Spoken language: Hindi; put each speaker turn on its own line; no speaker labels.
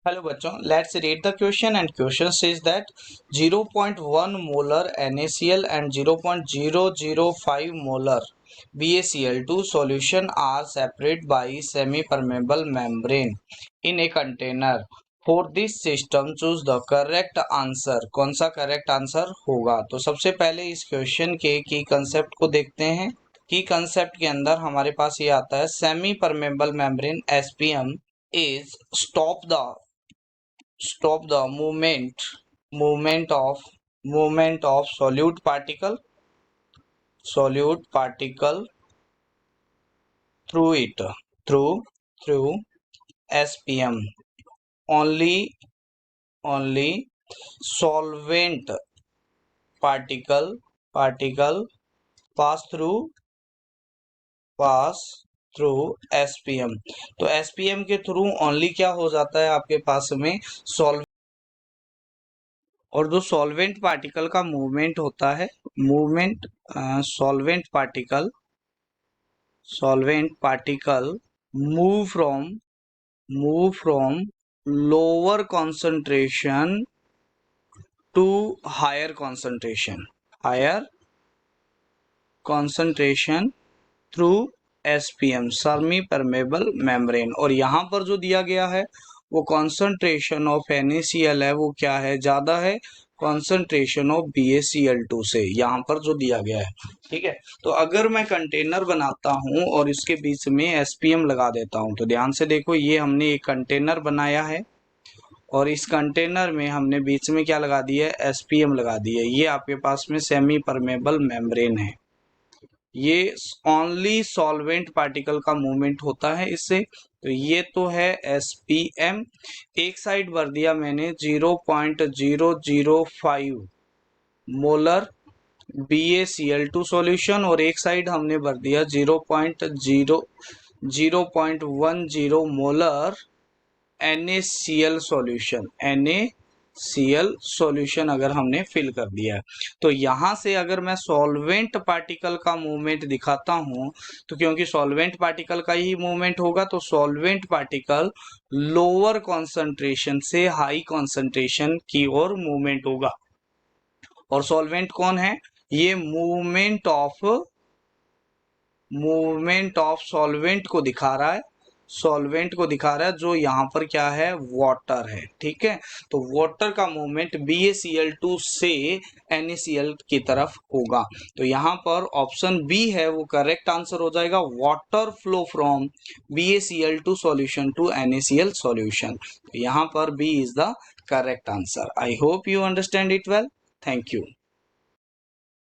हेलो बच्चों, let's read the question and question says that 0.1 molar NaCl and 0.005 molar BaCl2 solution are separated by semi-permeable membrane in a container. For this system choose the correct answer. कौन सा करेक्ट आंसर होगा? तो सबसे पहले इस क्वेश्चन के की कंसेप्ट को देखते हैं। की कंसेप्ट के अंदर हमारे पास ये आता है semi permeable membrane SPM is stop the movement of solute particle through it through SPM. Only solvent particle pass through SPM. तो SPM के थ्रू ओनली क्या हो जाता है आपके पास में सॉल्व, और जो सॉल्वेंट पार्टिकल का मूवमेंट होता है solvent particle move from lower concentration to higher concentration through SPM semipermeable membrane. और यहाँ पर जो दिया गया है वो कॉन्सेंट्रेशन ऑफ NaCl है, वो क्या है, ज्यादा है कॉन्सेंट्रेशन ऑफ BaCl2 से, यहाँ पर जो दिया गया है। ठीक है, तो अगर मैं कंटेनर बनाता हूँ और इसके बीच में SPM लगा देता हूँ, तो ध्यान से देखो, ये हमने एक कंटेनर बनाया है और इस कंटेनर में हमने बीच में क्या लगा दिया है, SPM लगा दी है। ये आपके पास में सेमी परमेबल मेम्ब्रेन है। ये ओनली सॉल्वेंट पार्टिकल का मूवमेंट होता है इससे। तो ये तो है SPM। एक साइड भर दिया मैंने 0.005 मोलर BaCl2 सॉल्यूशन और एक साइड हमने भर दिया 0.10 मोलर NaCl सॉल्यूशन अगर हमने फिल कर दिया है, तो यहां से अगर मैं सॉल्वेंट पार्टिकल का मूवमेंट दिखाता हूं, तो क्योंकि सॉल्वेंट पार्टिकल का ही मूवमेंट होगा, तो सॉल्वेंट पार्टिकल लोअर कॉन्सेंट्रेशन से हाई कॉन्सेंट्रेशन की ओर मूवमेंट होगा। और सॉल्वेंट कौन है? ये मूवमेंट ऑफ सॉल्वेंट को दिखा रहा है, जो यहाँ पर क्या है, वाटर है। ठीक है, तो वाटर का मूवमेंट BaCl2 से NaCl की तरफ होगा। तो यहाँ पर ऑप्शन बी है वो करेक्ट आंसर हो जाएगा, water flow from BaCl2 solution to NaCl solution. यहाँ पर B is the correct answer. I hope you understand it well. Thank you.